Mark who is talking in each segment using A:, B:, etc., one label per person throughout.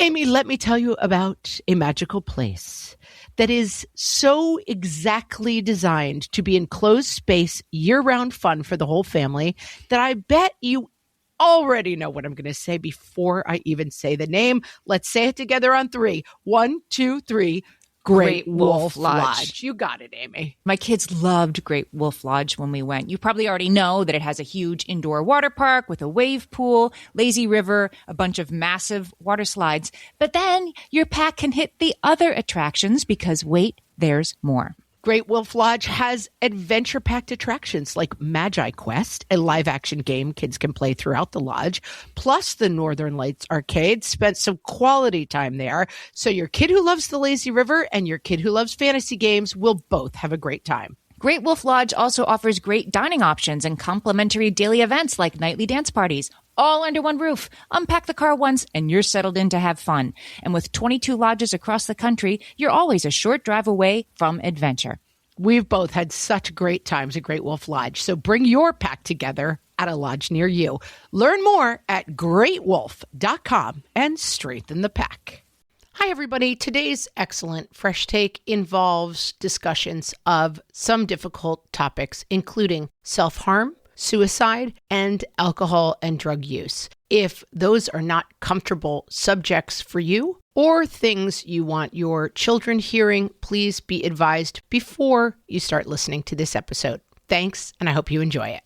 A: Amy, let me tell you about a magical place that is so exactly designed to be enclosed space, year-round fun for the whole family that I bet you already know what I'm going to say before I even say the name. Let's say it together on three. 1, 2, 3. Great Wolf Lodge. You got it, Amy.
B: My kids loved Great Wolf Lodge when we went. You probably already know that it has a huge indoor water park with a wave pool, lazy river, a bunch of massive water slides. But then your pack can hit the other attractions because wait, there's more.
A: Great Wolf Lodge has adventure-packed attractions like Magi Quest, a live-action game kids can play throughout the lodge, plus the Northern Lights Arcade. Spent some quality time there, so your kid who loves the lazy river and your kid who loves fantasy games will both have a great time.
B: Great Wolf Lodge also offers great dining options and complimentary daily events like nightly dance parties, all under one roof. Unpack the car once and you're settled in to have fun. And with 22 lodges across the country, you're always a short drive away from adventure.
A: We've both had such great times at Great Wolf Lodge, so bring your pack together at a lodge near you. Learn more at greatwolf.com and strengthen the pack. Hi, everybody. Today's excellent Fresh Take involves discussions of some difficult topics, including self-harm, suicide, and alcohol and drug use. If those are not comfortable subjects for you or things you want your children hearing, please be advised before you start listening to this episode. Thanks, and I hope you enjoy it.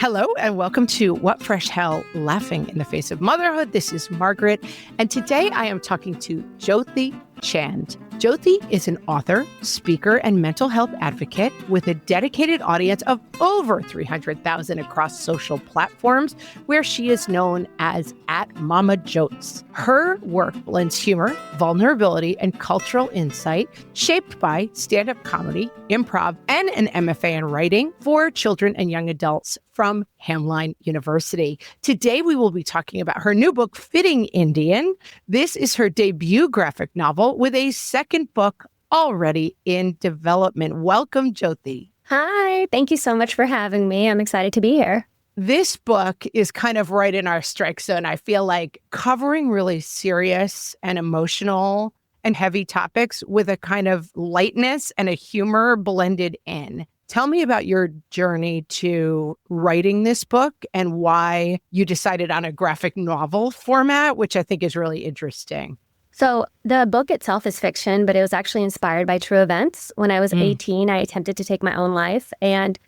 A: Hello, and welcome to What Fresh Hell? Laughing in the Face of Motherhood. This is Margaret, and today I am talking to Jyoti Chand. Jyoti is an author, speaker, and mental health advocate with a dedicated audience of over 300,000 across social platforms, where she is known as @MamaJotes. Her work blends humor, vulnerability, and cultural insight, shaped by stand-up comedy, improv, and an MFA in writing for children and young adults from Hamline University. Today, we will be talking about her new book, Fitting Indian. This is her debut graphic novel with a second book already in development. Welcome, Jyoti.
C: Hi, thank you so much for having me. I'm excited to be here.
A: This book is kind of right in our strike zone. I feel like covering really serious and emotional and heavy topics with a kind of lightness and a humor blended in. Tell me about your journey to writing this book and why you decided on a graphic novel format, which I think is really interesting.
C: So the book itself is fiction, but it was actually inspired by true events. When I was 18, I attempted to take my own life. And,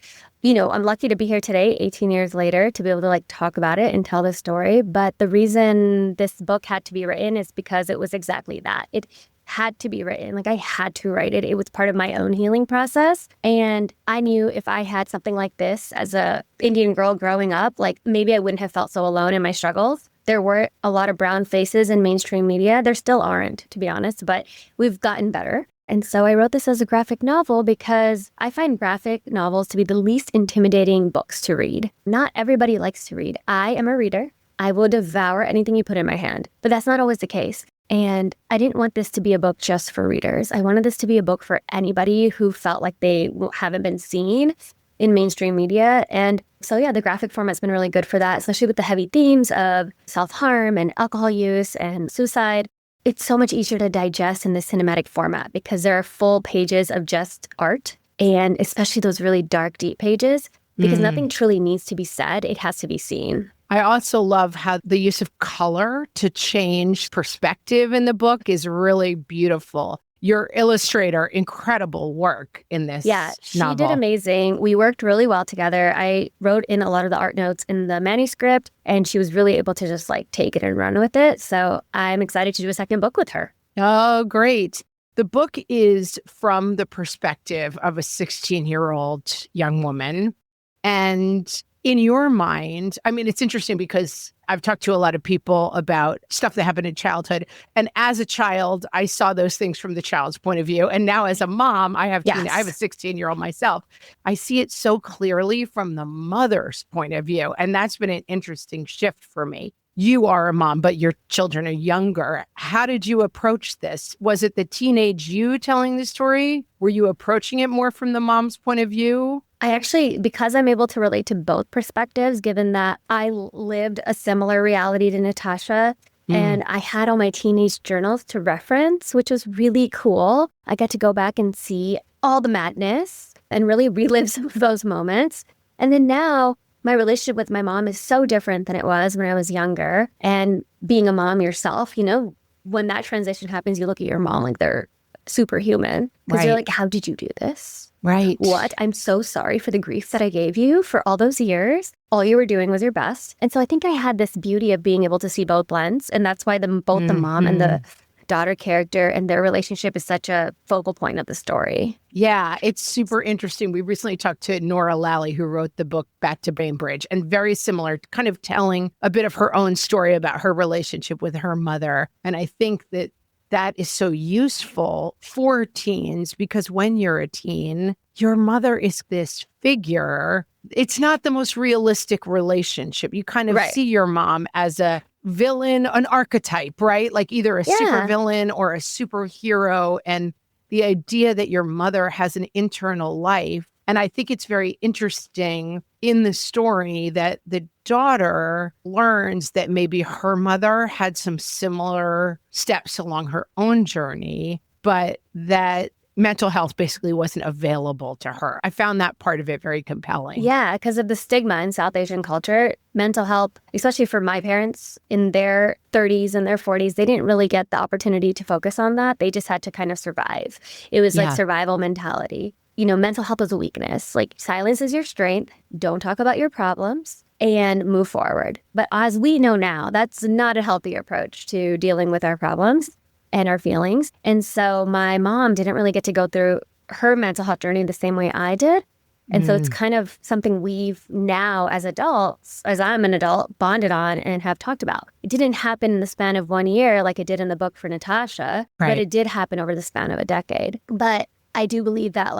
C: I'm lucky to be here today, 18 years later, to be able to talk about it and tell the story. But the reason this book had to be written is because it was exactly that. It had to be written. I had to write it. It was part of my own healing process. And I knew if I had something like this as a Indian girl growing up, maybe I wouldn't have felt so alone in my struggles. There were a lot of brown faces in mainstream media. There still aren't, to be honest, but we've gotten better. And so I wrote this as a graphic novel because I find graphic novels to be the least intimidating books to read. Not everybody likes to read. I am a reader. I will devour anything you put in my hand, but that's not always the case. And I didn't want this to be a book just for readers. I wanted this to be a book for anybody who felt like they haven't been seen in mainstream media. And so, the graphic format's been really good for that, especially with the heavy themes of self-harm and alcohol use and suicide. It's so much easier to digest in the cinematic format because there are full pages of just art, and especially those really dark, deep pages, because nothing truly needs to be said. It has to be seen.
A: I also love how the use of color to change perspective in the book is really beautiful. Your illustrator, incredible work in this novel.
C: She did amazing. We worked really well together. I wrote in a lot of the art notes in the manuscript, and she was really able to just take it and run with it. So I'm excited to do a second book with her.
A: Oh, great. The book is from the perspective of a 16-year-old young woman. And in your mind, it's interesting because I've talked to a lot of people about stuff that happened in childhood. And as a child, I saw those things from the child's point of view. And now as a mom, I have a 16-year-old myself. I see it so clearly from the mother's point of view. And that's been an interesting shift for me. You are a mom, but your children are younger. How did you approach this? Was it the teenage you telling the story? Were you approaching it more from the mom's point of view?
C: I actually, because I'm able to relate to both perspectives, given that I lived a similar reality to Natasha, and I had all my teenage journals to reference, which was really cool. I got to go back and see all the madness and really relive some of those moments. And then now my relationship with my mom is so different than it was when I was younger. And being a mom yourself, when that transition happens, you look at your mom like they're superhuman because you're like, how did you do this?
A: Right.
C: What? I'm so sorry for the grief that I gave you for all those years. All you were doing was your best. And so I think I had this beauty of being able to see both blends. And that's why both the mom and the daughter character and their relationship is such a focal point of the story.
A: Yeah, it's super interesting. We recently talked to Nora Lally, who wrote the book Back to Bainbridge, and very similar, kind of telling a bit of her own story about her relationship with her mother. And I think that is so useful for teens because when you're a teen, your mother is this figure. It's not the most realistic relationship. You kind of see your mom as a villain, an archetype, right? Like either a supervillain or a superhero. And the idea that your mother has an internal life. And I think it's very interesting in the story that the daughter learns that maybe her mother had some similar steps along her own journey, but that mental health basically wasn't available to her. I found that part of it very compelling.
C: Yeah, because of the stigma in South Asian culture, mental health, especially for my parents in their 30s and their 40s, they didn't really get the opportunity to focus on that. They just had to kind of survive. It was like survival mentality. Mental health is a weakness. Like silence is your strength. Don't talk about your problems and move forward. But as we know now, that's not a healthy approach to dealing with our problems and our feelings. And so my mom didn't really get to go through her mental health journey the same way I did. And so it's kind of something we've now as adults, as I'm an adult, bonded on and have talked about. It didn't happen in the span of 1 year like it did in the book for Natasha, but it did happen over the span of a decade. But I do believe that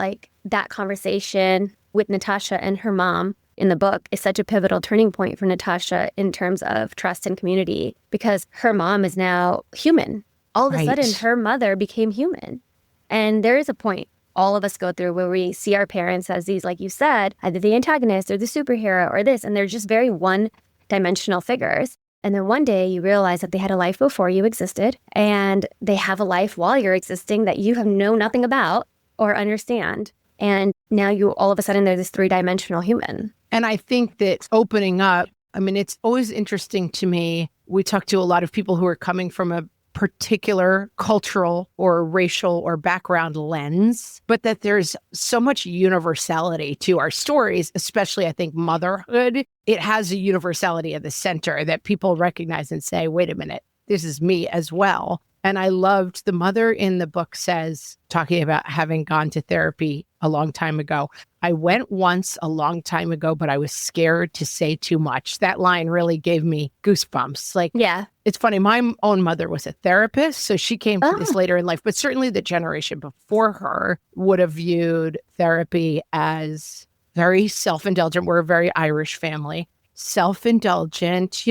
C: that conversation with Natasha and her mom in the book is such a pivotal turning point for Natasha in terms of trust and community because her mom is now human. All of a sudden, her mother became human. And there is a point all of us go through where we see our parents as these, like you said, either the antagonist or the superhero or this, and they're just very one-dimensional figures. And then one day you realize that they had a life before you existed and they have a life while you're existing that you have know nothing about or understand. And now all of a sudden, they're this three-dimensional human.
A: And I think that opening up, it's always interesting to me. We talk to a lot of people who are coming from a particular cultural or racial or background lens, but that there's so much universality to our stories, especially I think motherhood. It has a universality at the center that people recognize and say, wait a minute, this is me as well. And I loved the mother in the book says, talking about having gone to therapy a long time ago, I went once a long time ago, but I was scared to say too much. That line really gave me goosebumps. It's funny. My own mother was a therapist, so she came to this later in life, but certainly the generation before her would have viewed therapy as very self-indulgent. We're a very Irish family. Self-indulgent,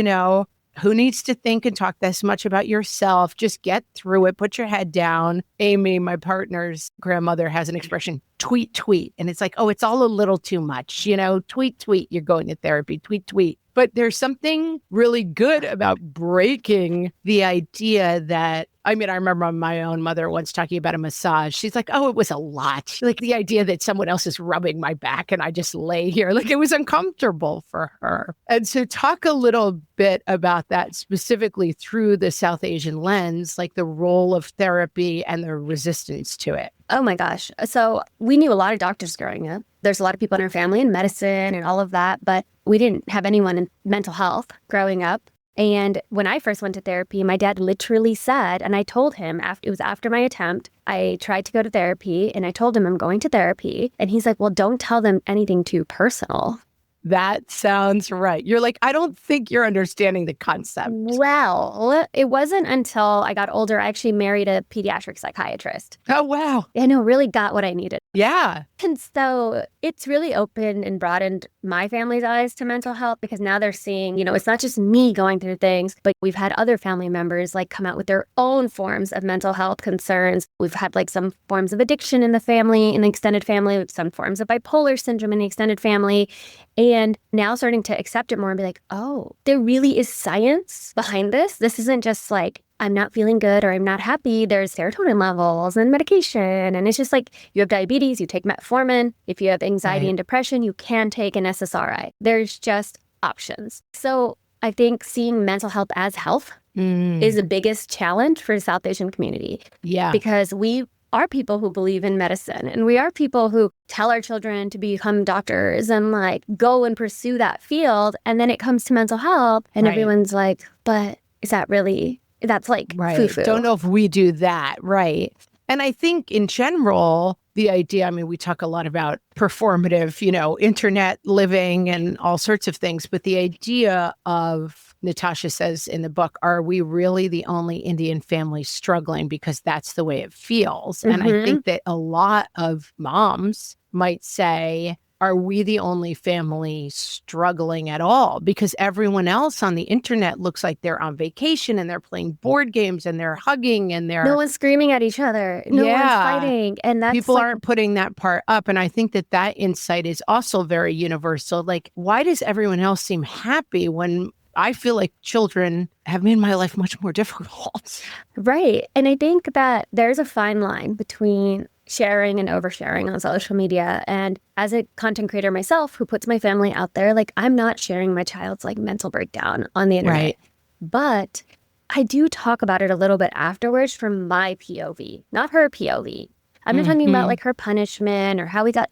A: who needs to think and talk this much about yourself? Just get through it. Put your head down. Amy, my partner's grandmother, has an expression, tweet, tweet. And it's like, oh, it's all a little too much. Tweet, tweet. You're going to therapy. Tweet, tweet. But there's something really good about breaking the idea that, I remember my own mother once talking about a massage. She's like, oh, it was a lot. Like the idea that someone else is rubbing my back and I just lay here, like it was uncomfortable for her. And so talk a little bit about that specifically through the South Asian lens, like the role of therapy and the resistance to it.
C: Oh my gosh. So we knew a lot of doctors growing up. There's a lot of people in our family in medicine and all of that, but we didn't have anyone in mental health growing up. And when I first went to therapy, my dad literally said, and I told him, it was after my attempt, I tried to go to therapy and I told him I'm going to therapy. And he's like, well, don't tell them anything too personal.
A: That sounds right. You're like, I don't think you're understanding the concept.
C: Well, it wasn't until I got older, I actually married a pediatric psychiatrist.
A: Oh, wow.
C: I know, really got what I needed.
A: Yeah.
C: And so it's really opened and broadened my family's eyes to mental health because now they're seeing, it's not just me going through things, but we've had other family members like come out with their own forms of mental health concerns. We've had like some forms of addiction in the family, in the extended family, some forms of bipolar syndrome in the extended family. And now starting to accept it more and be like, oh, there really is science behind this. This isn't just like, I'm not feeling good or I'm not happy. There's serotonin levels and medication. And it's just like you have diabetes, you take metformin. If you have anxiety and depression, you can take an SSRI. There's just options. So I think seeing mental health as health is the biggest challenge for the South Asian community.
A: Yeah.
C: Because we are people who believe in medicine and we are people who tell our children to become doctors and like go and pursue that field. And then it comes to mental health and everyone's like, but is that really... That's like foo-foo.
A: Don't know if we do that. Right. And I think in general, the idea, we talk a lot about performative, internet living and all sorts of things. But the idea of, Natasha says in the book, are we really the only Indian family struggling because that's the way it feels? And I think that a lot of moms might say, are we the only family struggling at all? Because everyone else on the internet looks like they're on vacation and they're playing board games and they're hugging and they're...
C: No one's screaming at each other. No one's fighting. And that's
A: people aren't putting that part up. And I think that insight is also very universal. Like, why does everyone else seem happy when I feel like children have made my life much more difficult?
C: Right. And I think that there's a fine line between sharing and oversharing on social media. And as a content creator myself who puts my family out there, like I'm not sharing my child's like mental breakdown on the internet. Right. But I do talk about it a little bit afterwards from my POV, not her POV. I'm not talking about like her punishment or how we got,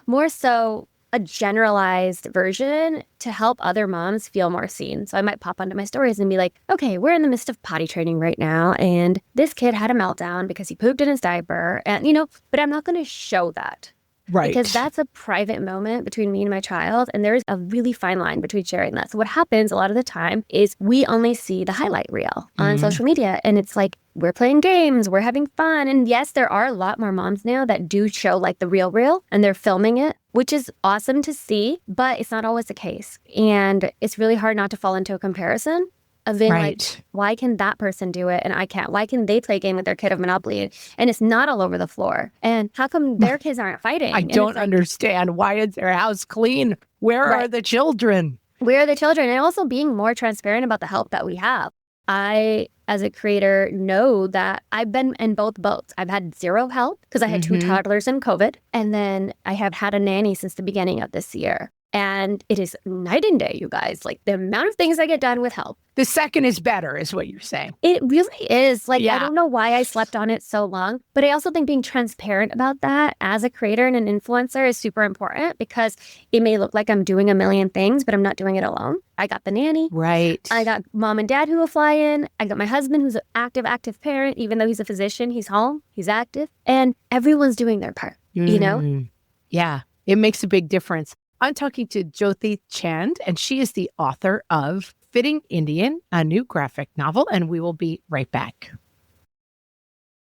C: more so a generalized version to help other moms feel more seen. So I might pop onto my stories and be like, okay, we're in the midst of potty training right now. And this kid had a meltdown because he pooped in his diaper. And, but I'm not going to show that.
A: Right.
C: Because that's a private moment between me and my child. And there's a really fine line between sharing that. So what happens a lot of the time is we only see the highlight reel on social media. And it's like, we're playing games, we're having fun. And yes, there are a lot more moms now that do show like the real and they're filming it, which is awesome to see, but it's not always the case. And it's really hard not to fall into a comparison of being like, why can that person do it and I can't? Why can they play a game with their kid of Monopoly and it's not all over the floor? And how come their kids aren't fighting?
A: I don't understand. Why is their house clean? Where are the children?
C: Where are the children? And also being more transparent about the help that we have. I, as a creator, know that I've been in both boats. I've had zero help because I had 2 toddlers in COVID. And then I have had a nanny since the beginning of this year. And it is night and day, you guys. Like the amount of things I get done with help.
A: The second is better, is what you're saying.
C: It really is. Like, I don't know why I slept on it so long. But I also think being transparent about that as a creator and an influencer is super important because it may look like I'm doing a million things, but I'm not doing it alone. I got the nanny.
A: Right.
C: I got mom and dad who will fly in. I got my husband who's an active parent. Even though he's a physician, he's home. He's active. And everyone's doing their part,
A: Yeah, it makes a big difference. I'm talking to Jyoti Chand, and she is the author of Fitting Indian, a new graphic novel, and we will be right back.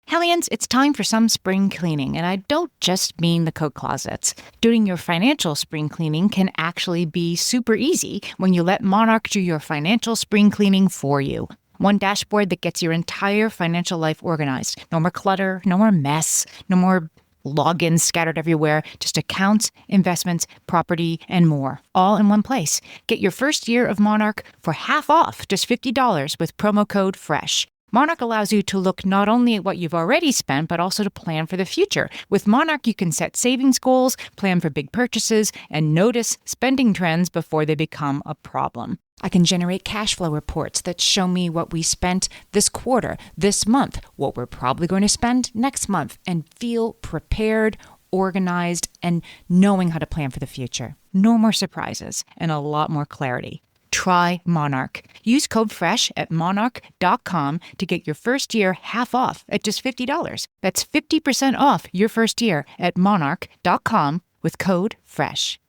B: Hellions, it's time for some spring cleaning, and I don't just mean the coat closets. Doing your financial spring cleaning can actually be super easy when you let Monarch do your financial spring cleaning for you. One dashboard that gets your entire financial life organized. No more clutter, no more mess, no more logins scattered everywhere, just accounts, investments, property, and more, all in one place. Get your first year of Monarch for half off, just $50 with promo code FRESH. Monarch allows you to look not only at what you've already spent, but also to plan for the future. With Monarch, you can set savings goals, plan for big purchases, and notice spending trends before they become a problem. I can generate cash flow reports that show me what we spent this quarter, this month, what we're probably going to spend next month, and feel prepared, organized, and knowing how to plan for the future. No more surprises and a lot more clarity. Try Monarch. Use code FRESH at monarch.com to get your first year half off at just $50. That's 50% off your first year at monarch.com with code FRESH.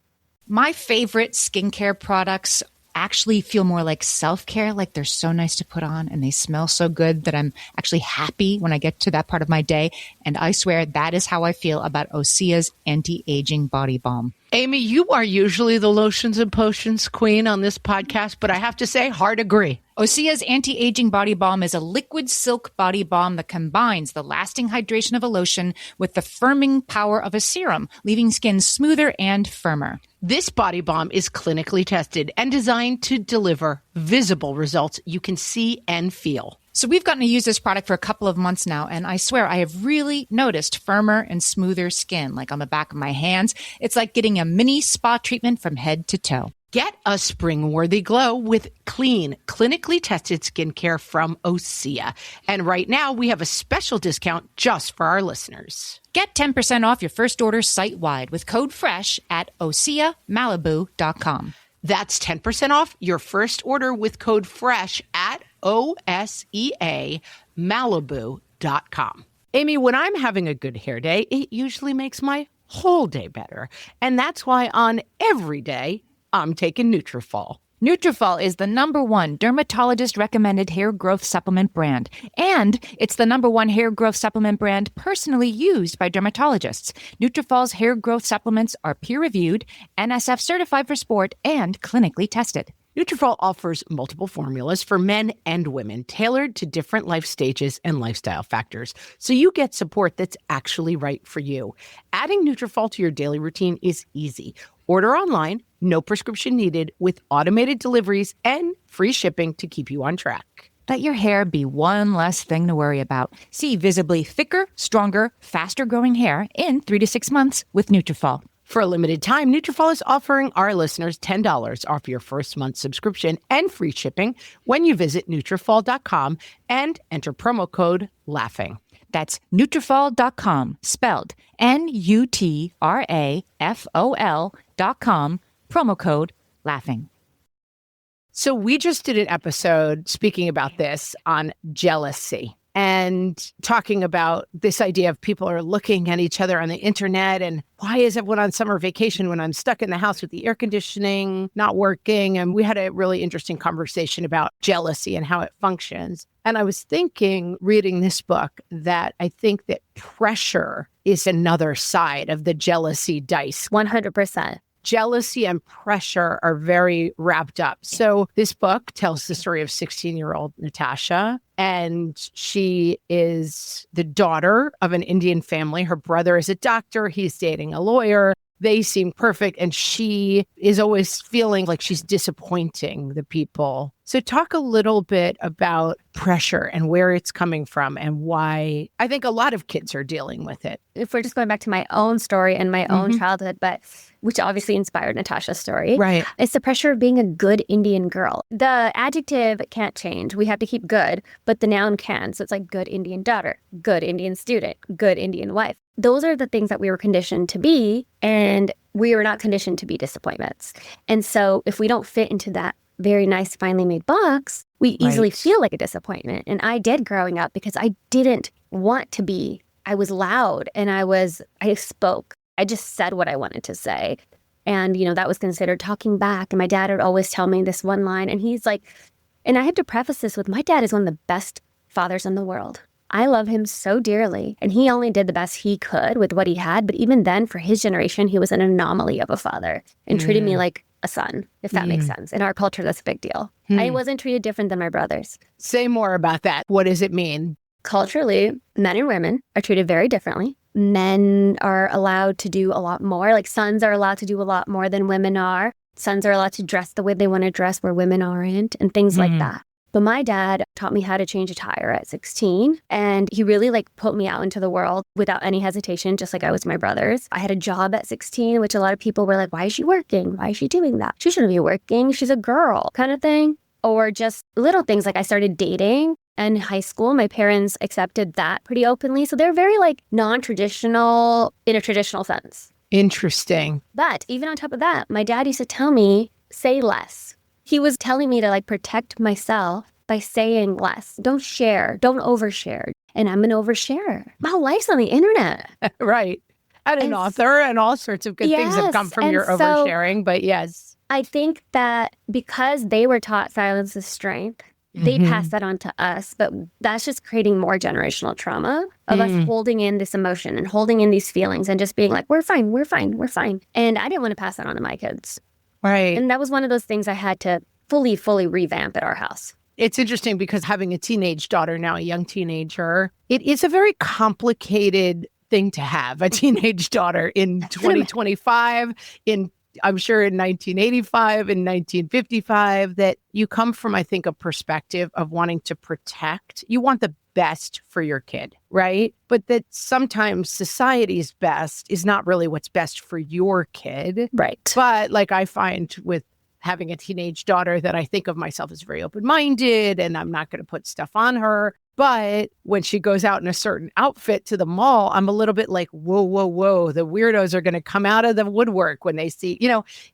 B: My favorite skincare products actually feel more like self-care, like they're so nice to put on and they smell so good that I'm actually happy when I get to that part of my day. And I swear that is how I feel about Osea's anti-aging body balm.
A: Amy, you are usually the lotions and potions queen on this podcast, but I have to say, hard agree.
B: Osea's anti-aging body balm is a liquid silk body balm that combines the lasting hydration of a lotion with the firming power of a serum, leaving skin smoother and firmer.
A: This body balm is clinically tested and designed to deliver visible results you can see and feel.
B: So we've gotten to use this product for a couple of months now, and I swear I have really noticed firmer and smoother skin, like on the back of my hands. It's like getting a mini spa treatment from head to toe.
A: Get a spring-worthy glow with clean, clinically tested skincare from Osea. And right now, we have a special discount just for our listeners.
B: Get 10% off your first order site-wide with code FRESH at OseaMalibu.com.
A: That's 10% off your first order with code FRESH at OSEAMalibu.com. Amy, when I'm having a good hair day, it usually makes my whole day better. And that's why on every day, I'm taking Nutrafol.
B: Nutrafol is the #1 dermatologist-recommended hair growth supplement brand, and it's the #1 hair growth supplement brand personally used by dermatologists. Nutrafol's hair growth supplements are peer-reviewed, NSF certified for sport, and clinically tested.
A: Nutrafol offers multiple formulas for men and women tailored to different life stages and lifestyle factors, so you get support that's actually right for you. Adding Nutrafol to your daily routine is easy. Order online, no prescription needed, with automated deliveries and free shipping to keep you on track.
B: Let your hair be one less thing to worry about. See visibly thicker, stronger, faster-growing hair in 3 to 6 months with Nutrafol.
A: For a limited time, Nutrafol is offering our listeners $10 off your first month subscription and free shipping when you visit Nutrafol.com and enter promo code LAUGHING.
B: That's Nutrafol.com, spelled Nutrafol.com, promo code LAUGHING.
A: So we just did an episode speaking about this on jealousy and talking about this idea of people are looking at each other on the internet and why is everyone on summer vacation when I'm stuck in the house with the air conditioning not working? And we had a really interesting conversation about jealousy and how it functions. And I was thinking, reading this book, that I think that pressure is another side of the jealousy dice.
C: 100%.
A: Jealousy and pressure are very wrapped up. So this book tells the story of 16-year-old Natasha, and she is the daughter of an Indian family. Her brother is a doctor. He's dating a lawyer. They seem perfect, and she is always feeling like she's disappointing the people. So talk a little bit about pressure and where it's coming from and why I think a lot of kids are dealing with it.
C: If we're just going back to my own story and my own childhood, but which obviously inspired Natasha's story.
A: Right.
C: It's the pressure of being a good Indian girl. The adjective can't change. We have to keep good, but the noun can. So it's like good Indian daughter, good Indian student, good Indian wife. Those are the things that we were conditioned to be, and we were not conditioned to be disappointments. And so if we don't fit into that very nice, finely made box, we easily feel like a disappointment. And I did growing up because I didn't want to be. I was loud and I spoke. I just said what I wanted to say. And, that was considered talking back. And my dad would always tell me this one line. And he's like, and I had to preface this with, my dad is one of the best fathers in the world. I love him so dearly. And he only did the best he could with what he had. But even then, for his generation, he was an anomaly of a father and treated me like a son, if that makes sense. In our culture, that's a big deal. I wasn't treated different than my brothers.
A: Say more about that. What does it mean?
C: Culturally, men and women are treated very differently. Men are allowed to do a lot more. Like sons are allowed to do a lot more than women are. Sons are allowed to dress the way they want to dress where women aren't and things like that. But my dad taught me how to change a tire at 16. And he really put me out into the world without any hesitation, just like I was my brothers. I had a job at 16, which a lot of people were like, why is she working? Why is she doing that? She shouldn't be working. She's a girl kind of thing. Or just little things like I started dating in high school. My parents accepted that pretty openly. So they're very non-traditional in a traditional sense.
A: Interesting.
C: But even on top of that, my dad used to tell me, say less. He was telling me to protect myself by saying less. Don't share. Don't overshare. And I'm an oversharer. My whole life's on the internet.
A: Right. and an author, and all sorts of good things have come from your oversharing. But yes.
C: I think that because they were taught silence is strength, they pass that on to us, but that's just creating more generational trauma of us holding in this emotion and holding in these feelings and just being like, we're fine, we're fine, we're fine. And I didn't want to pass that on to my kids.
A: Right.
C: And that was one of those things I had to fully revamp at our house.
A: It's interesting because having a teenage daughter now, a young teenager, it is a very complicated thing to have a teenage daughter in 2025, I'm sure in 1985 and 1955, that you come from, I think, a perspective of wanting to protect. You want the best for your kid, right? But that sometimes society's best is not really what's best for your kid.
C: Right.
A: But like I find with having a teenage daughter that I think of myself as very open-minded and I'm not going to put stuff on her. But when she goes out in a certain outfit to the mall, I'm a little bit like, whoa. The weirdos are going to come out of the woodwork when they see,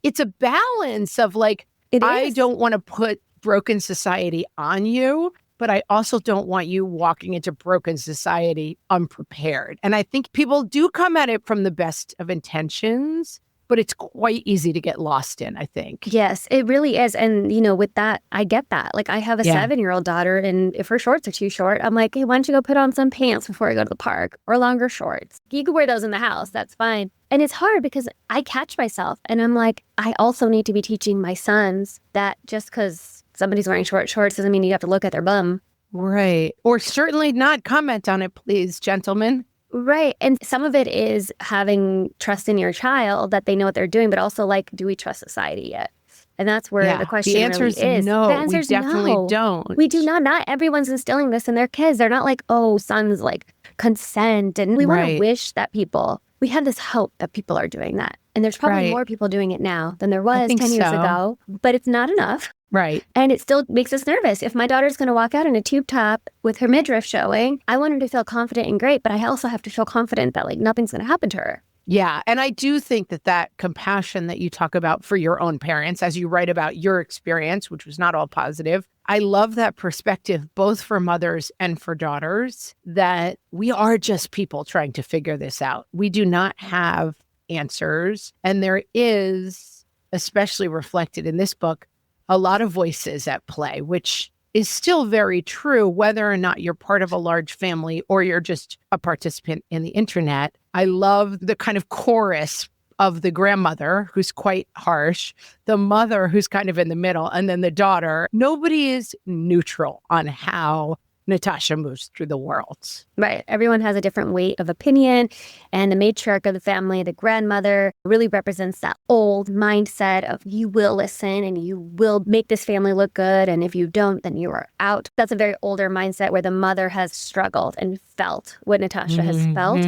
A: it's a balance of like, I don't want to put broken society on you, but I also don't want you walking into broken society unprepared. And I think people do come at it from the best of intentions, but it's quite easy to get lost in, I think.
C: Yes, it really is. And, with that, I get that. Like, I have a 7-year-old daughter, and if her shorts are too short, I'm like, hey, why don't you go put on some pants before you go to the park, or longer shorts? You can wear those in the house. That's fine. And it's hard because I catch myself and I'm like, I also need to be teaching my sons that just because somebody's wearing short shorts doesn't mean you have to look at their bum.
A: Right. Or certainly not comment on it, please, gentlemen.
C: Right. And some of it is having trust in your child that they know what they're doing, but also like, do we trust society yet? And that's where the question
A: the answer
C: really is.
A: No,
C: the answer is
A: we definitely
C: no.
A: don't.
C: We do not. Not everyone's instilling this in their kids. They're not like, oh, sons, like consent. And we want to wish that we have this hope that people are doing that. And there's probably more people doing it now than there was 10 years ago, but it's not enough.
A: Right.
C: And it still makes us nervous. If my daughter's going to walk out in a tube top with her midriff showing, I want her to feel confident and great, but I also have to feel confident that like nothing's going to happen to her.
A: Yeah. And I do think that compassion that you talk about for your own parents, as you write about your experience, which was not all positive, I love that perspective, both for mothers and for daughters, that we are just people trying to figure this out. We do not have answers. And there is, especially reflected in this book, a lot of voices at play, which is still very true, whether or not you're part of a large family or you're just a participant in the internet. I love the kind of chorus of the grandmother, who's quite harsh, the mother, who's kind of in the middle, and then the daughter. Nobody is neutral on how Natasha moves through the world.
C: Right. Everyone has a different weight of opinion. And the matriarch of the family, the grandmother, really represents that old mindset of you will listen and you will make this family look good. And if you don't, then you are out. That's a very older mindset where the mother has struggled and felt what Natasha has felt,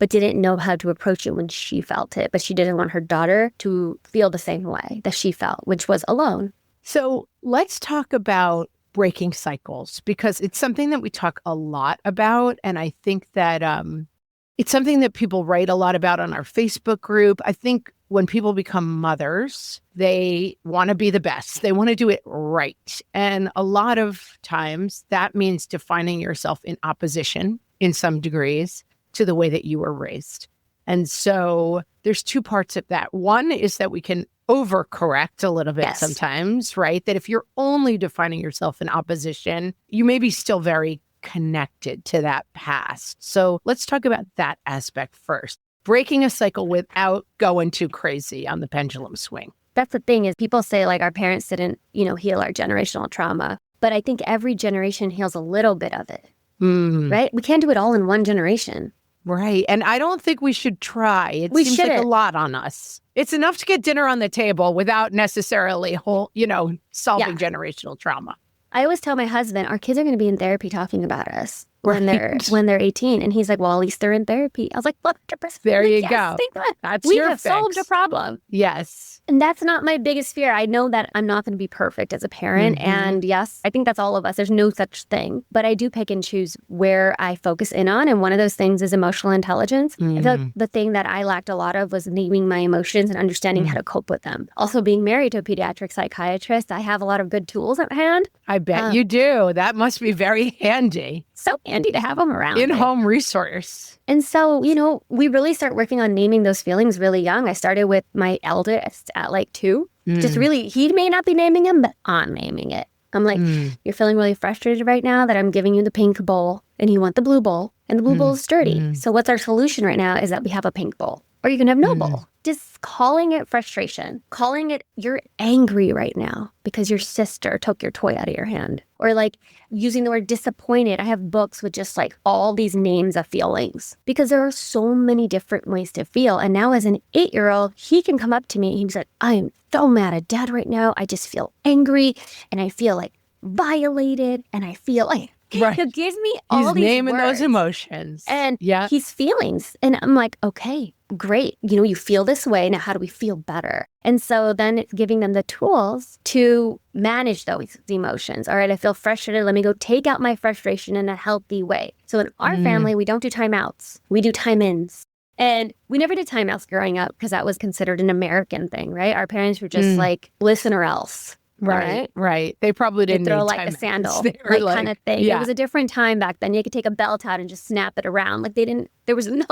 C: but didn't know how to approach it when she felt it. But she didn't want her daughter to feel the same way that she felt, which was alone.
A: So let's talk about breaking cycles, because it's something that we talk a lot about. And I think that it's something that people write a lot about on our Facebook group. I think when people become mothers, they want to be the best. They want to do it right. And a lot of times that means defining yourself in opposition in some degrees to the way that you were raised. And so there's two parts of that. One is that we can overcorrect a little bit sometimes, right? That if you're only defining yourself in opposition, you may be still very connected to that past. So let's talk about that aspect first. Breaking a cycle without going too crazy on the pendulum swing.
C: That's the thing is people say like our parents didn't, heal our generational trauma. But I think every generation heals a little bit of it, right? We can't do it all in one generation.
A: Right. And I don't think we should try. It seems like a lot on us. It's enough to get dinner on the table without necessarily solving generational trauma.
C: I always tell my husband, our kids are going to be in therapy talking about us when they're 18. And he's like, well, at least they're in therapy. I was like, 100%.
A: There you go. That's
C: we
A: your
C: have
A: fix.
C: Solved a problem.
A: Yes.
C: And that's not my biggest fear. I know that I'm not going to be perfect as a parent. And yes, I think that's all of us. There's no such thing. But I do pick and choose where I focus in on. And one of those things is emotional intelligence. I feel like the thing that I lacked a lot of was naming my emotions and understanding how to cope with them. Also, being married to a pediatric psychiatrist, I have a lot of good tools at hand.
A: I bet you do. That must be very handy.
C: so handy to have them around.
A: In-home resource.
C: And so, we really start working on naming those feelings really young. I started with my eldest at like 2. Just really, he may not be naming them, but I'm naming it. I'm like, you're feeling really frustrated right now that I'm giving you the pink bowl and you want the blue bowl, and the blue bowl is dirty. So what's our solution right now is that we have a pink bowl, or you can have no bowl. Just calling it frustration, calling it you're angry right now because your sister took your toy out of your hand, or like using the word disappointed. I have books with just like all these names of feelings because there are so many different ways to feel. And now as an 8-year-old, he can come up to me and he's like, I am so mad at dad right now. I just feel angry and I feel like violated and I feel like he gives me all
A: He's
C: these
A: naming
C: words
A: those emotions.
C: and his feelings. And I'm like, okay, great. You feel this way. Now, how do we feel better? And so then it's giving them the tools to manage those emotions. All right, I feel frustrated. Let me go take out my frustration in a healthy way. So in our family, we don't do timeouts. We do time-ins. And we never did timeouts growing up because that was considered an American thing, right? Our parents were just like, listen or else.
A: Right. They probably didn't
C: throw
A: need
C: like
A: time
C: a sandal,
A: they were
C: like kind of thing.
A: Yeah.
C: It was a different time back then. You could take a belt out and just snap it around. Like there was no,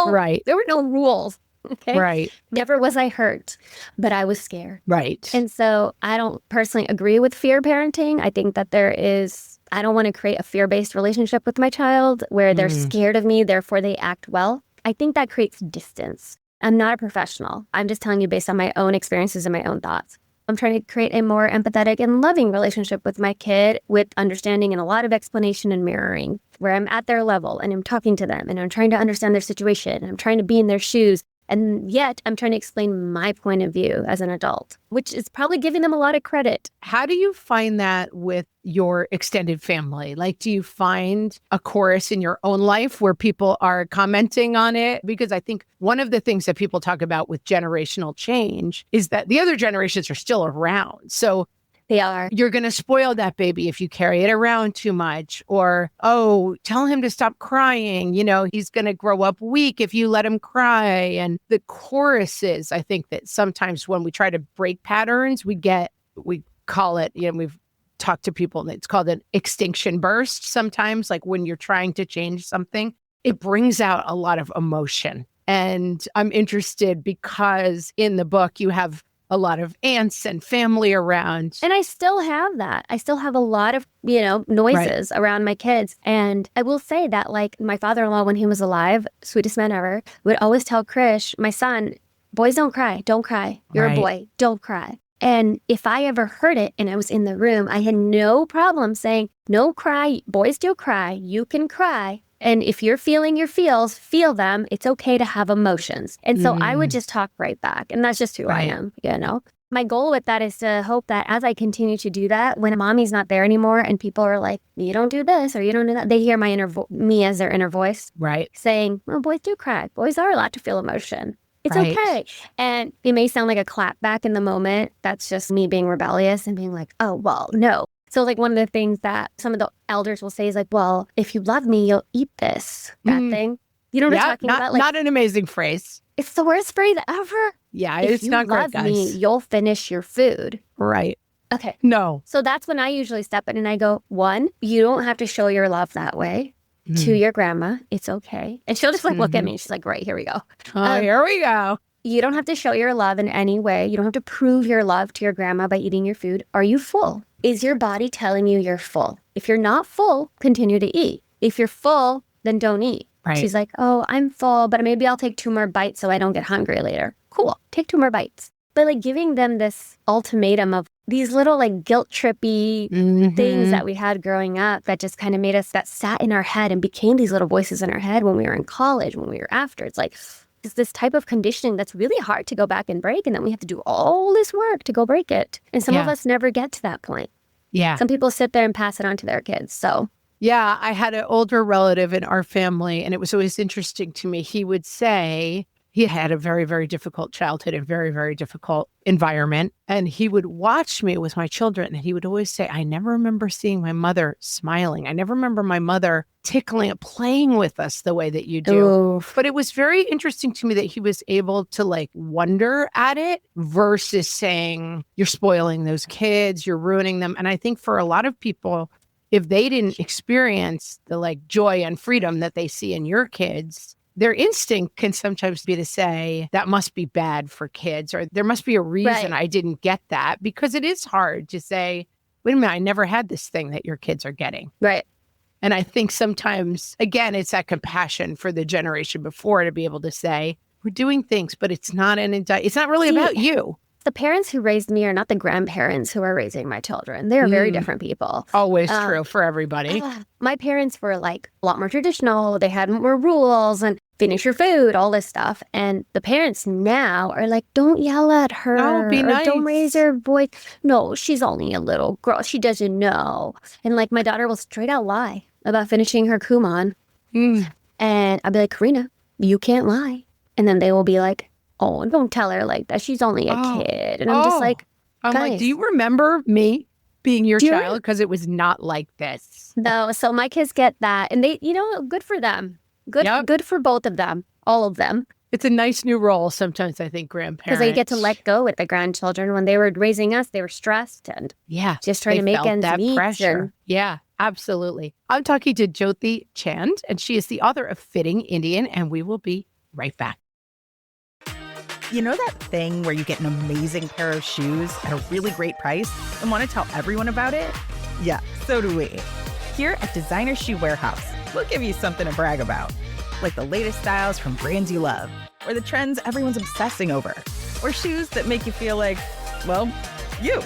C: there were no rules. Okay.
A: Right.
C: Never was I hurt, but I was scared.
A: Right.
C: And so I don't personally agree with fear parenting. I think that I don't want to create a fear-based relationship with my child where they're scared of me, therefore they act well. I think that creates distance. I'm not a professional. I'm just telling you based on my own experiences and my own thoughts. I'm trying to create a more empathetic and loving relationship with my kid with understanding and a lot of explanation and mirroring where I'm at their level and I'm talking to them and I'm trying to understand their situation and I'm trying to be in their shoes. And yet I'm trying to explain my point of view as an adult, which is probably giving them a lot of credit.
A: How do you find that with your extended family? Like, do you find a chorus in your own life where people are commenting on it? Because I think one of the things that people talk about with generational change is that the other generations are still around. So
C: they are.
A: You're going to spoil that baby if you carry it around too much, or, oh, tell him to stop crying. He's going to grow up weak if you let him cry. And the choruses, I think that sometimes when we try to break patterns, we call it, we've talked to people and it's called an extinction burst. Sometimes like when you're trying to change something, it brings out a lot of emotion. And I'm interested because in the book you have a lot of aunts and family around.
C: And I still have that. I still have a lot of, noises around my kids. And I will say that like my father-in-law, when he was alive, sweetest man ever, would always tell Krish, my son, boys don't cry. Don't cry. You're a boy. Don't cry. And if I ever heard it and I was in the room, I had no problem saying, no cry. Boys do cry. You can cry. And if you're feeling your feels, feel them. It's okay to have emotions. And so I would just talk right back. And that's just who I am, My goal with that is to hope that as I continue to do that, when mommy's not there anymore and people are like, you don't do this or you don't do that, they hear my me as their inner voice.
A: Right.
C: Saying, well, boys do cry. Boys are allowed to feel emotion. It's okay. And it may sound like a clap back in the moment. That's just me being rebellious and being like, oh, well, no. So like one of the things that some of the elders will say is like, well, if you love me, you'll eat this, that thing. You know what I'm talking about? Like,
A: not an amazing phrase.
C: It's the worst phrase ever.
A: Yeah, it's not great, guys.
C: If you love me, you'll finish your food.
A: Right.
C: Okay.
A: No.
C: So that's when I usually step in and I go, 1, you don't have to show your love that way to your grandma. It's okay. And she'll just like look at me and she's like, right, here we go.
A: Here we go.
C: You don't have to show your love in any way. You don't have to prove your love to your grandma by eating your food. Are you full? Is your body telling you you're full? If you're not full, continue to eat. If you're full, then don't eat.
A: Right.
C: She's like, oh, I'm full, but maybe I'll take 2 more bites so I don't get hungry later. Cool. Take 2 more bites. But like giving them this ultimatum of these little like guilt trippy things that we had growing up that just kind of made us, that sat in our head and became these little voices in our head when we were in college, when we were after. It's like, it's this type of conditioning that's really hard to go back and break. And then we have to do all this work to go break it. And some of us never get to that point.
A: Yeah.
C: Some people sit there and pass it on to their kids. So
A: yeah, I had an older relative in our family, and it was always interesting to me. He would say he had a very, very difficult childhood, a very, very difficult environment. And he would watch me with my children, and he would always say, I never remember seeing my mother smiling. I never remember my mother tickling, playing with us the way that you do.
C: Oof.
A: But it was very interesting to me that he was able to like wonder at it versus saying, you're spoiling those kids, you're ruining them. And I think for a lot of people, if they didn't experience the like joy and freedom that they see in your kids, their instinct can sometimes be to say, that must be bad for kids, or there must be a reason I didn't get that, because it is hard to say, wait a minute, I never had this thing that your kids are getting.
C: Right.
A: And I think sometimes, again, it's that compassion for the generation before to be able to say, we're doing things, but it's not it's not really about you.
C: The parents who raised me are not the grandparents who are raising my children. They're very different people.
A: Always true for everybody.
C: My parents were like a lot more traditional. They had more rules and finish your food, all this stuff. And the parents now are like, don't yell at her.
A: Oh, be nice.
C: Don't raise her voice. No, she's only a little girl. She doesn't know. And like my daughter will straight out lie about finishing her Kumon. And I'll be like, Karina, you can't lie. And then they will be like, oh, don't tell her like that. She's only a kid. And I'm just like,
A: I'm
C: guys,
A: like, do you remember me being your child? Because it was not like this.
C: No. So my kids get that. And they, good for them. Good for both of them. All of them.
A: It's a nice new role sometimes, I think, grandparents.
C: Because they get to let go with the grandchildren. When they were raising us, they were stressed and just trying to make ends meet.
A: Pressure. Yeah, absolutely. I'm talking to Jyoti Chand, and she is the author of Fitting Indian, and we will be right back.
D: You know that thing where you get an amazing pair of shoes at a really great price and want to tell everyone about it? Yeah, so do we. Here at Designer Shoe Warehouse, we'll give you something to brag about, like the latest styles from brands you love, or the trends everyone's obsessing over, or shoes that make you feel like, well, you.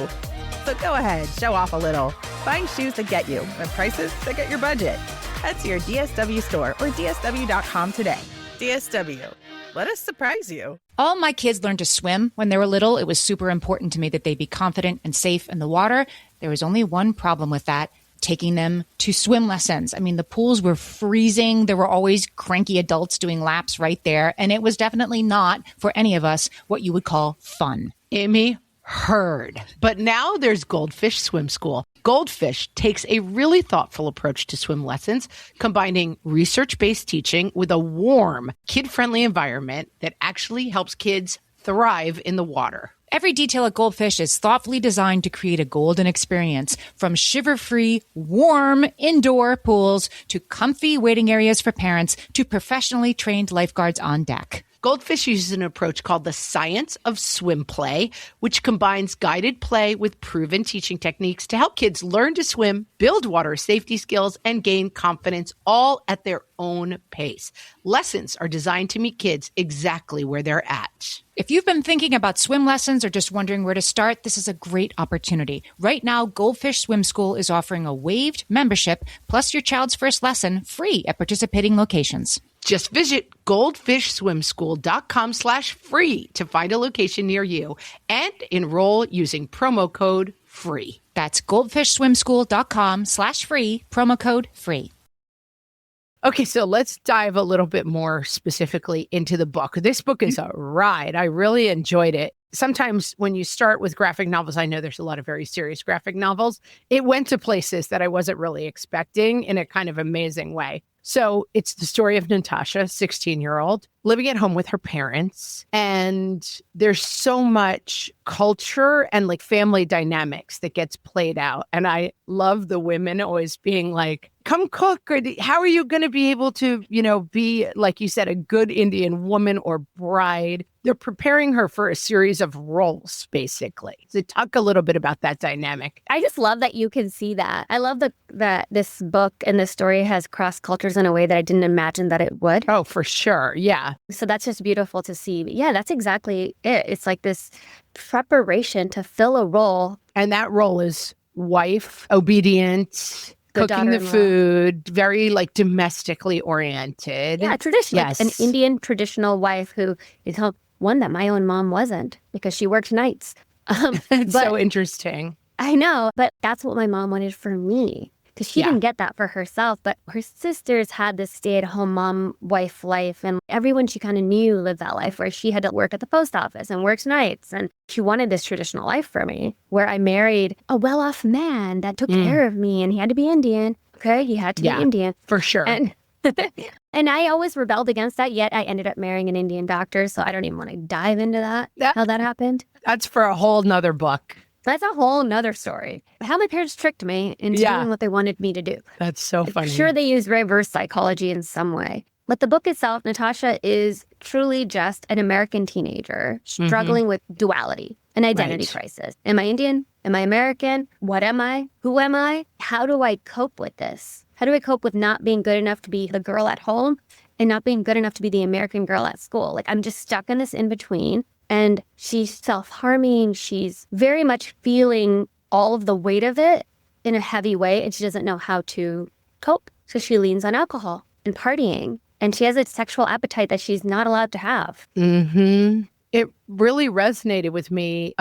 D: So go ahead, show off a little. Find shoes that get you at prices that get your budget. Head to your DSW store or DSW.com today. DSW. Let us surprise you.
B: All my kids learned to swim when they were little. It was super important to me that they be confident and safe in the water. There was only one problem with that, taking them to swim lessons. I mean, the pools were freezing. There were always cranky adults doing laps right there. And it was definitely not, for any of us, what you would call fun.
A: Amy, heard. But now there's Goldfish Swim School. Goldfish takes a really thoughtful approach to swim lessons, combining research-based teaching with a warm, kid-friendly environment that actually helps kids thrive in the water.
B: Every detail at Goldfish is thoughtfully designed to create a golden experience, from shiver-free, warm indoor pools to comfy waiting areas for parents to professionally trained lifeguards on deck.
A: Goldfish uses an approach called the science of swim play, which combines guided play with proven teaching techniques to help kids learn to swim, build water safety skills, and gain confidence, all at their own pace. Lessons are designed to meet kids exactly where they're at.
B: If you've been thinking about swim lessons or just wondering where to start, this is a great opportunity. Right now, Goldfish Swim School is offering a waived membership plus your child's first lesson free at participating locations.
A: Just visit goldfishswimschool.com/free to find a location near you and enroll using promo code FREE.
B: That's goldfishswimschool.com/free, promo code FREE.
A: Okay, so let's dive a little bit more specifically into the book. This book is a ride. I really enjoyed it. Sometimes when you start with graphic novels, I know there's a lot of very serious graphic novels. It went to places that I wasn't really expecting in a kind of amazing way. So it's the story of Natasha, 16-year-old, living at home with her parents. And there's so much culture and like family dynamics that gets played out. And I love the women always being like, come cook, or how are you going to be able to, be, like you said, a good Indian woman or bride? They're preparing her for a series of roles, basically. So talk a little bit about that dynamic.
C: I just love that you can see that. I love that this book and this story has cross cultures in a way that I didn't imagine that it would.
A: Oh, for sure. Yeah.
C: So that's just beautiful to see. But yeah, that's exactly it. It's like this preparation to fill a role.
A: And that role is wife, obedient, cooking the food, very like domestically oriented.
C: Yeah, traditional.
A: Yes.
C: An Indian traditional wife who is one that my own mom wasn't because she worked nights.
A: It's so interesting.
C: I know, but that's what my mom wanted for me. Because she didn't get that for herself, but her sisters had this stay-at-home mom, wife life, and everyone she kind of knew lived that life where she had to work at the post office and worked nights. And she wanted this traditional life for me, where I married a well-off man that took care of me, and he had to be Indian. Okay, he had to be Indian.
A: For sure.
C: And I always rebelled against that, yet I ended up marrying an Indian doctor, so I don't even want to dive into that, how that happened.
A: That's for a whole nother book.
C: That's a whole nother story. How my parents tricked me into doing what they wanted me to do.
A: That's so funny.
C: I'm sure they used reverse psychology in some way. But the book itself, Natasha is truly just an American teenager struggling with duality, an identity crisis. Am I Indian? Am I American? What am I? Who am I? How do I cope with this? How do I cope with not being good enough to be the girl at home and not being good enough to be the American girl at school? Like, I'm just stuck in this in between. And she's self-harming. She's very much feeling all of the weight of it in a heavy way. And she doesn't know how to cope. So she leans on alcohol and partying. And she has a sexual appetite that she's not allowed to have.
A: It really resonated with me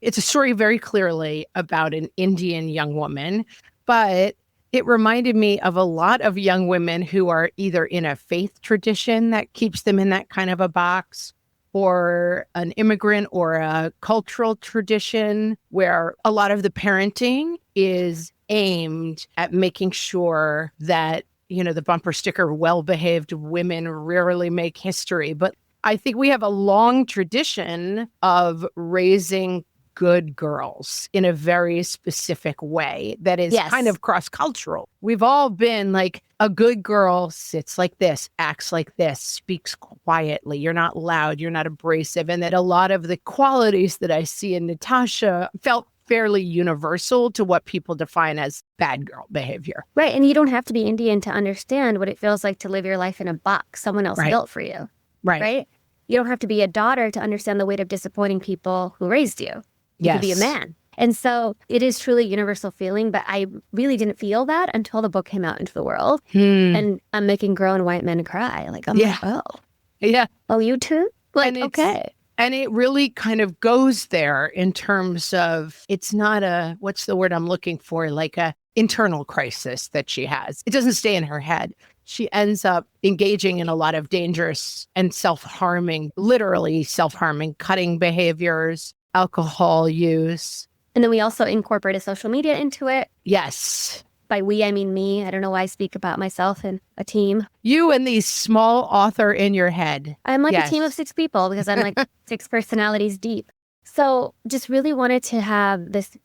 A: it's a story very clearly about an Indian young woman, but it reminded me of a lot of young women who are either in a faith tradition that keeps them in that kind of a box, or an immigrant or a cultural tradition where a lot of the parenting is aimed at making sure that, the bumper sticker, well-behaved women rarely make history. But I think we have a long tradition of raising good girls in a very specific way that is kind of cross-cultural. We've all been like, a good girl sits like this, acts like this, speaks quietly. You're not loud. You're not abrasive. And that a lot of the qualities that I see in Natasha felt fairly universal to what people define as bad girl behavior.
C: Right. And you don't have to be Indian to understand what it feels like to live your life in a box someone else built for you. Right. You don't have to be a daughter to understand the weight of disappointing people who raised you. You could be a man. And so it is truly a universal feeling, but I really didn't feel that until the book came out into the world. And I'm making grown white men cry. Like, I'm like, oh.
A: Yeah.
C: Oh, you too? Like, okay.
A: And it really kind of goes there in terms of, it's not what's the word I'm looking for, like a internal crisis that she has. It doesn't stay in her head. She ends up engaging in a lot of dangerous and self-harming, literally self-harming, cutting behaviors, alcohol use.
C: And then we also incorporated social media into it.
A: Yes.
C: By we, I mean me. I don't know why I speak about myself and a team.
A: You and the small author in your head.
C: I'm like a team of 6 people because I'm like 6 personalities deep. So just really wanted to have this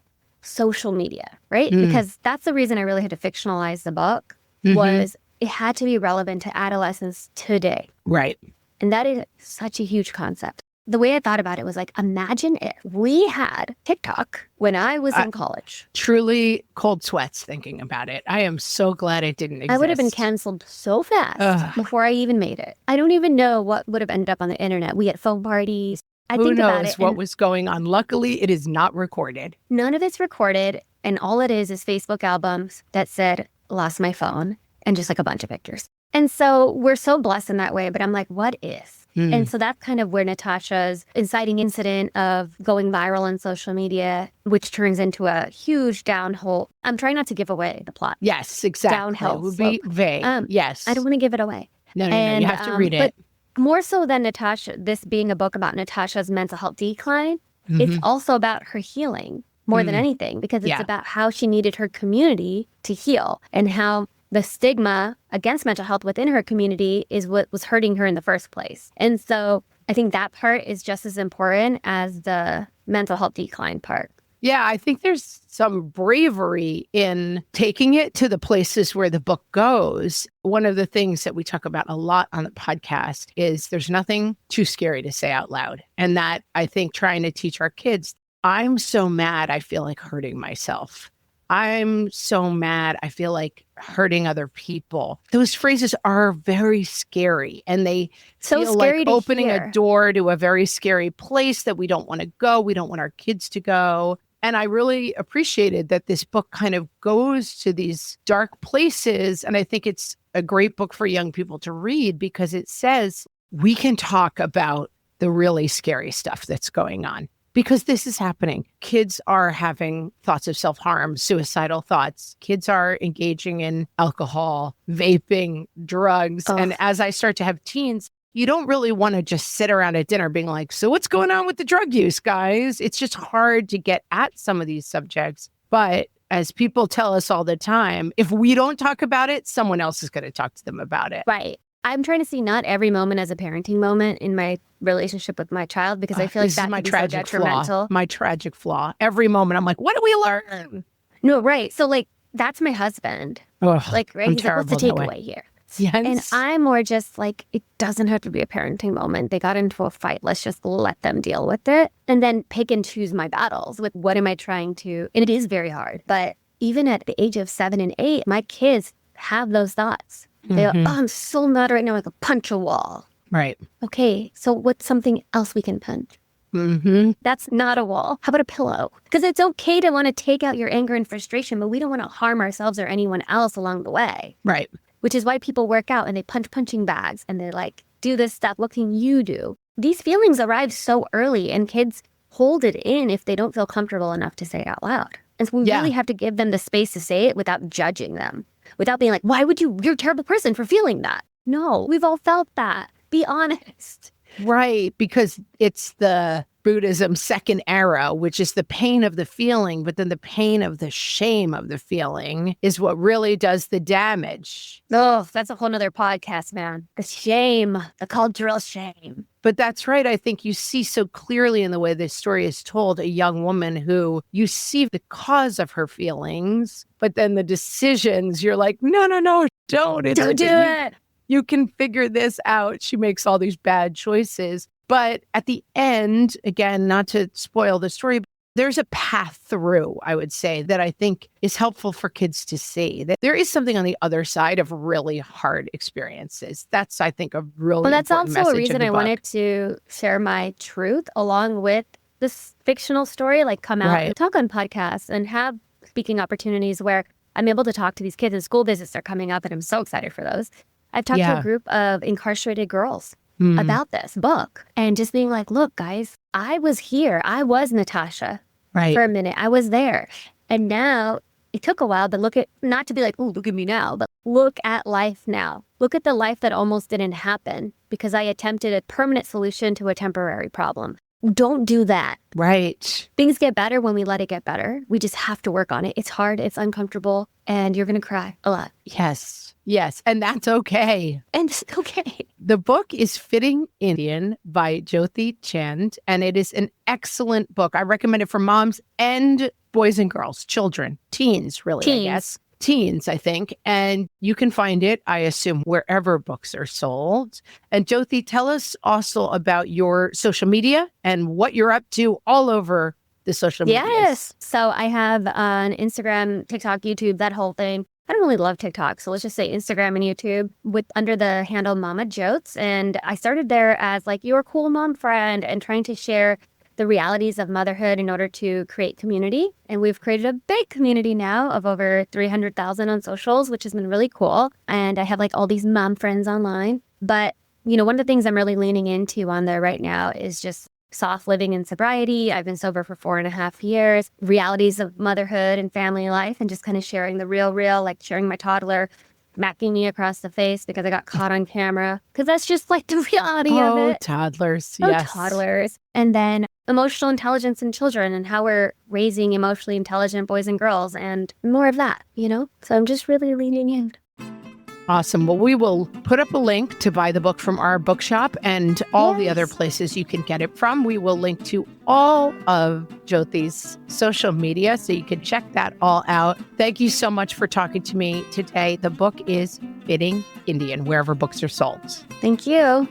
C: social media, right? Because that's the reason I really had to fictionalize the book was it had to be relevant to adolescents today.
A: Right.
C: And that is such a huge concept. The way I thought about it was like, imagine if we had TikTok when I was in college.
A: Truly cold sweats thinking about it. I am so glad it didn't exist.
C: I would have been canceled so fast before I even made it. I don't even know what would have ended up on the internet. We had phone parties.
A: Who knows what was going on? Luckily, it is not recorded.
C: None of it's recorded. And all it is Facebook albums that said, lost my phone, and just like a bunch of pictures. And so we're so blessed in that way. But I'm like, what if? And so that's kind of where Natasha's inciting incident of going viral on social media, which turns into a huge downhill. I'm trying not to give away the plot.
A: Yes, exactly.
C: Downhill.
A: It would be vague. Yes.
C: I don't want to give it away.
A: No, you have to read it.
C: But more so than Natasha, this being a book about Natasha's mental health decline, it's also about her healing more than anything, because it's about how she needed her community to heal and how the stigma against mental health within her community is what was hurting her in the first place. And so I think that part is just as important as the mental health decline part.
A: Yeah, I think there's some bravery in taking it to the places where the book goes. One of the things that we talk about a lot on the podcast is there's nothing too scary to say out loud. And that, I think, trying to teach our kids, I'm so mad, I feel like hurting myself. I'm so mad, I feel like hurting other people. Those phrases are very scary, and they feel like opening a door to a very scary place that we don't want to go. We don't want our kids to go. And I really appreciated that this book kind of goes to these dark places. And I think it's a great book for young people to read because it says we can talk about the really scary stuff that's going on. Because this is happening. Kids are having thoughts of self-harm, suicidal thoughts. Kids are engaging in alcohol, vaping, drugs. And as I start to have teens, you don't really want to just sit around at dinner being like, so what's going on with the drug use, guys? It's just hard to get at some of these subjects. But as people tell us all the time, if we don't talk about it, someone else is going to talk to them about it.
C: Right. I'm trying to see not every moment as a parenting moment in my relationship with my child, because I feel like
A: this
C: that
A: is my
C: can be so
A: tragic
C: detrimental.
A: flaw. My tragic flaw. Every moment I'm like, what do we learn?
C: No, right. So like, that's my husband.
A: Ugh,
C: Like, right?
A: I'm
C: He's like, what's the
A: terrible that way.
C: takeaway here?
A: Yes.
C: And I'm more just like, it doesn't have to be a parenting moment. They got into a fight. Let's just let them deal with it. And then pick and choose my battles with what am I trying to, and it is very hard. But even at the age of 7 and 8, my kids have those thoughts. They go, oh, I'm so mad right now, I could punch a wall.
A: Right.
C: Okay, so what's something else we can punch? That's not a wall. How about a pillow? Because it's okay to want to take out your anger and frustration, but we don't want to harm ourselves or anyone else along the way.
A: Right.
C: Which is why people work out and they punch punching bags and they're like, do this stuff. What can you do? These feelings arrive so early, and kids hold it in if they don't feel comfortable enough to say it out loud. And so we really have to give them the space to say it without judging them, without being like, why would you're a terrible person for feeling that. No, we've all felt that. Be honest.
A: Right. Because it's the Buddhism second arrow, which is the pain of the feeling, but then the pain of the shame of the feeling is what really does the damage.
C: Oh, that's a whole nother podcast, man. The shame, the cultural shame.
A: But that's right. I think you see so clearly in the way this story is told, a young woman who you see the cause of her feelings, but then the decisions, you're like, no, don't.
C: Don't do it.
A: You can figure this out. She makes all these bad choices. But at the end, again, not to spoil the story, but there's a path through, I would say, that I think is helpful for kids to see. That there is something on the other side of really hard experiences. That's, I think, a really
C: Well, that's
A: important
C: also a
A: message
C: reason
A: of the
C: I
A: book.
C: wanted to share my truth along with this fictional story, like come out and talk on podcasts and have speaking opportunities where I'm able to talk to these kids, and school visits are coming up, and I'm so excited for those. I've talked to a group of incarcerated girls about this book and just being like, look, guys, I was here. I was Natasha for a minute. I was there. And now it took a while, but look at, not to be like, oh, look at me now, but look at life now. Look at the life that almost didn't happen because I attempted a permanent solution to a temporary problem. Don't do that.
A: Right.
C: Things get better when we let it get better. We just have to work on it. It's hard. It's uncomfortable. And you're going to cry a lot.
A: Yes. And that's okay.
C: And it's okay.
A: The book is Fitting Indian by Jyoti Chand, and it is an excellent book. I recommend it for moms and boys and girls, children, teens, really, I guess. Teens, I think. And you can find it, I assume, wherever books are sold. And Jyoti, tell us also about your social media and what you're up to all over the social media.
C: Yes. So I have on Instagram, TikTok, YouTube, that whole thing. I don't really love TikTok, so let's just say Instagram and YouTube with under the handle Mama Jotes. And I started there as like your cool mom friend and trying to share the realities of motherhood in order to create community. And we've created a big community now of over 300,000 on socials, which has been really cool. And I have like all these mom friends online. But, you know, one of the things I'm really leaning into on there right now is just soft living and sobriety. I've been sober for 4.5 years, realities of motherhood and family life, and just kind of sharing the real, like sharing my toddler smacking me across the face because I got caught on camera. Because that's just like the reality of it.
A: Toddlers.
C: Yes. Toddlers. And then emotional intelligence in children and how we're raising emotionally intelligent boys and girls and more of that, you know? So I'm just really leaning in.
A: Awesome. Well, we will put up a link to buy the book from our bookshop and all the other places you can get it from. We will link to all of Jyoti's social media so you can check that all out. Thank you so much for talking to me today. The book is Fitting Indian, wherever books are sold.
C: Thank you.